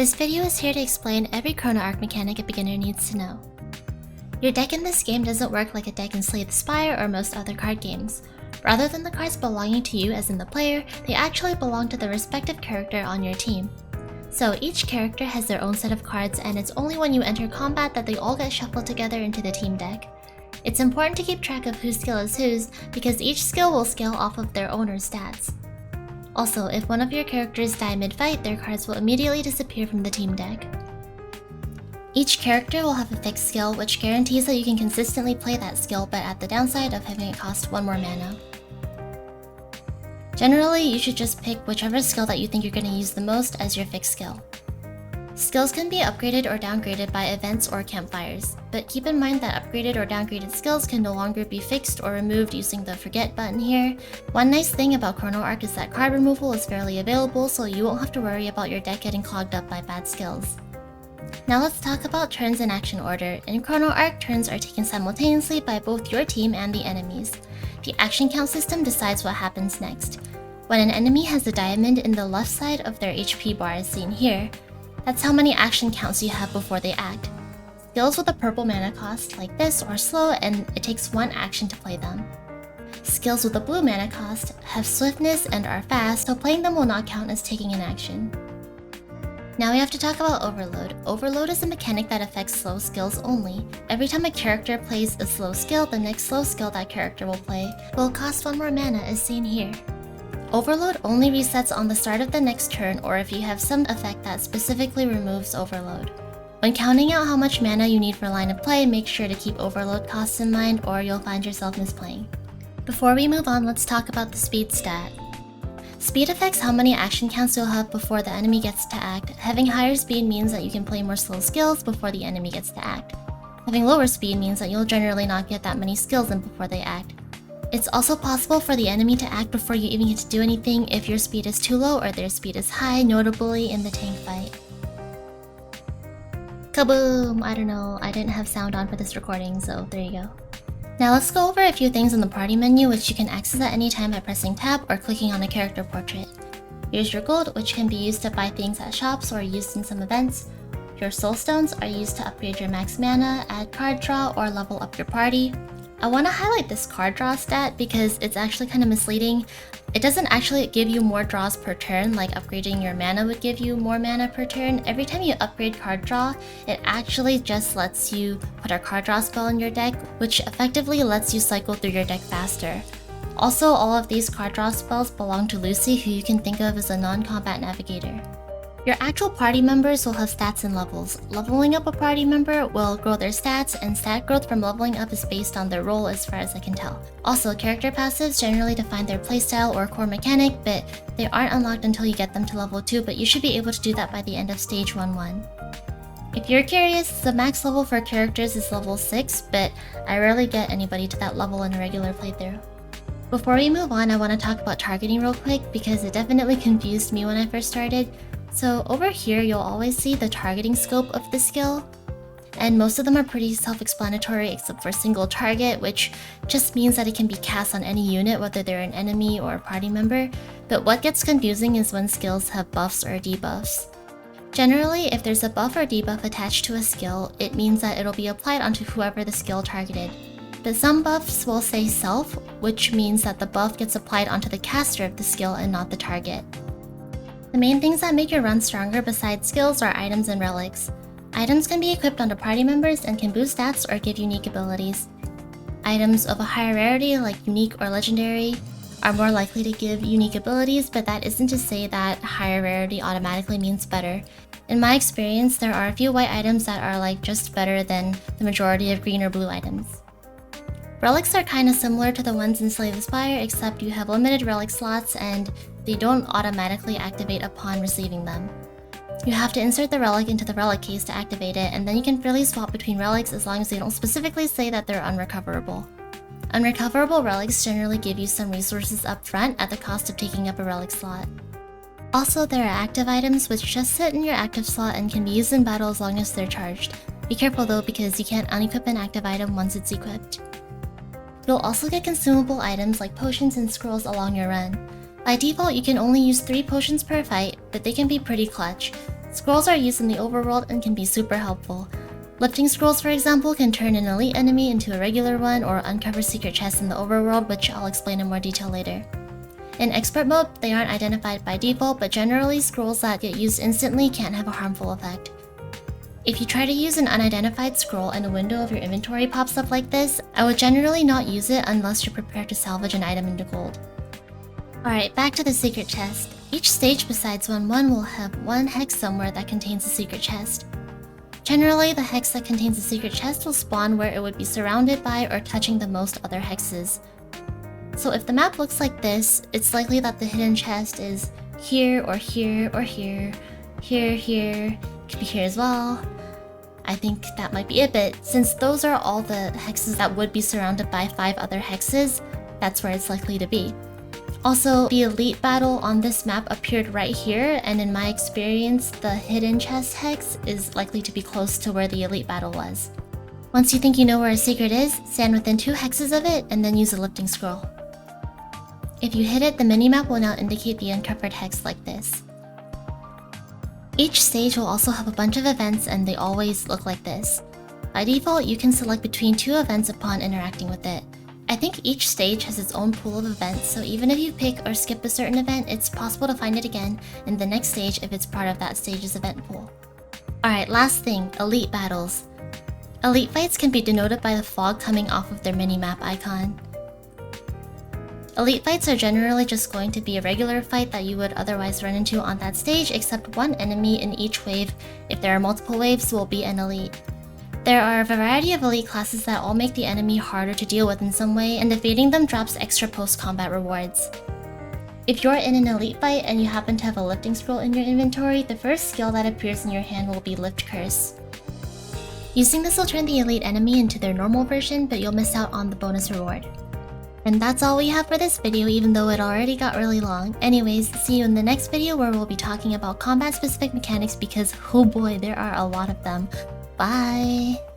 This video is here to explain every Chrono Ark mechanic a beginner needs to know. Your deck in this game doesn't work like a deck in Slay the Spire or most other card games. Rather than the cards belonging to you as in the player, they actually belong to the respective character on your team. So each character has their own set of cards, and it's only when you enter combat that they all get shuffled together into the team deck. It's important to keep track of whose skill is whose, because each skill will scale off of their owner's stats. Also, if one of your characters die mid-fight, their cards will immediately disappear from the team deck. Each character will have a fixed skill, which guarantees that you can consistently play that skill, but at the downside of having it cost 1 more mana. Generally, you should just pick whichever skill that you think you're going to use the most as your fixed skill. Skills can be upgraded or downgraded by events or campfires, but keep in mind that upgraded or downgraded skills can no longer be fixed or removed using the forget button here. One nice thing about Chrono Ark is that card removal is fairly available, so you won't have to worry about your deck getting clogged up by bad skills. Now let's talk about turns in action order. In Chrono Ark, turns are taken simultaneously by both your team and the enemies. The action count system decides what happens next. When an enemy has a diamond in the left side of their HP bar as seen here, that's how many action counts you have before they act. Skills with a purple mana cost, like this, are slow and it takes 1 action to play them. Skills with a blue mana cost have swiftness and are fast, so playing them will not count as taking an action. Now we have to talk about Overload. Overload is a mechanic that affects slow skills only. Every time a character plays a slow skill, the next slow skill that character will play will cost 1 more mana as seen here. Overload only resets on the start of the next turn or if you have some effect that specifically removes Overload. When counting out how much mana you need for line of play, make sure to keep Overload costs in mind or you'll find yourself misplaying. Before we move on, let's talk about the speed stat. Speed affects how many action counts you'll have before the enemy gets to act. Having higher speed means that you can play more slow skills before the enemy gets to act. Having lower speed means that you'll generally not get that many skills in before they act. It's also possible for the enemy to act before you even get to do anything if your speed is too low or their speed is high, notably in the tank fight. Kaboom! I don't know, I didn't have sound on for this recording, so there you go. Now let's go over a few things in the party menu which you can access at any time by pressing tab or clicking on a character portrait. Here's your gold, which can be used to buy things at shops or used in some events. Your Soulstones are used to upgrade your max mana, add card draw, or level up your party. I want to highlight this card draw stat because it's actually kind of misleading. It doesn't actually give you more draws per turn like upgrading your mana would give you more mana per turn. Every time you upgrade card draw, it actually just lets you put a card draw spell in your deck, which effectively lets you cycle through your deck faster. Also, all of these card draw spells belong to Lucy, who you can think of as a non-combat navigator. Your actual party members will have stats and levels. Leveling up a party member will grow their stats, and stat growth from leveling up is based on their role as far as I can tell. Also, character passives generally define their playstyle or core mechanic, but they aren't unlocked until you get them to level 2, but you should be able to do that by the end of stage 1-1. If you're curious, the max level for characters is level 6, but I rarely get anybody to that level in a regular playthrough. Before we move on, I want to talk about targeting real quick because it definitely confused me when I first started. So over here, you'll always see the targeting scope of the skill, and most of them are pretty self-explanatory except for single target, which just means that it can be cast on any unit, whether they're an enemy or a party member. But what gets confusing is when skills have buffs or debuffs. Generally, if there's a buff or debuff attached to a skill, it means that it'll be applied onto whoever the skill targeted. But some buffs will say self, which means that the buff gets applied onto the caster of the skill and not the target. The main things that make your run stronger besides skills are items and relics. Items can be equipped onto party members and can boost stats or give unique abilities. Items of a higher rarity, like unique or legendary, are more likely to give unique abilities, but that isn't to say that higher rarity automatically means better. In my experience, there are a few white items that are like just better than the majority of green or blue items. Relics are kinda similar to the ones in Slay the Spire, except you have limited relic slots and they don't automatically activate upon receiving them. You have to insert the relic into the relic case to activate it, and then you can freely swap between relics as long as they don't specifically say that they're unrecoverable. Unrecoverable relics generally give you some resources up front at the cost of taking up a relic slot. Also, there are active items which just sit in your active slot and can be used in battle as long as they're charged. Be careful though, because you can't unequip an active item once it's equipped. You'll also get consumable items like potions and scrolls along your run. By default, you can only use 3 potions per fight, but they can be pretty clutch. Scrolls are used in the overworld and can be super helpful. Lifting scrolls, for example, can turn an elite enemy into a regular one or uncover secret chests in the overworld, which I'll explain in more detail later. In expert mode, they aren't identified by default, but generally scrolls that get used instantly can't have a harmful effect. If you try to use an unidentified scroll and a window of your inventory pops up like this, I would generally not use it unless you're prepared to salvage an item into gold. Alright, back to the secret chest. Each stage besides 1-1 will have one hex somewhere that contains a secret chest. Generally, the hex that contains the secret chest will spawn where it would be surrounded by or touching the most other hexes. So if the map looks like this, it's likely that the hidden chest is here or here or here, here, could be here as well. I think that might be it, but since those are all the hexes that would be surrounded by 5 other hexes, that's where it's likely to be. Also, the elite battle on this map appeared right here, and in my experience, the hidden chest hex is likely to be close to where the elite battle was. Once you think you know where a secret is, stand within 2 hexes of it, and then use a lifting scroll. If you hit it, the minimap will now indicate the uncovered hex like this. Each stage will also have a bunch of events, and they always look like this. By default, you can select between 2 events upon interacting with it. I think each stage has its own pool of events, so even if you pick or skip a certain event, it's possible to find it again in the next stage if it's part of that stage's event pool. Alright, last thing, elite battles. Elite fights can be denoted by the fog coming off of their minimap icon. Elite fights are generally just going to be a regular fight that you would otherwise run into on that stage, except one enemy in each wave. If there are multiple waves, will be an elite. There are a variety of elite classes that all make the enemy harder to deal with in some way, and defeating them drops extra post-combat rewards. If you're in an elite fight and you happen to have a lifting scroll in your inventory, the first skill that appears in your hand will be Lift Curse. Using this will turn the elite enemy into their normal version, but you'll miss out on the bonus reward. And that's all we have for this video, even though it already got really long. Anyways, see you in the next video where we'll be talking about combat-specific mechanics because, oh boy, there are a lot of them. Bye!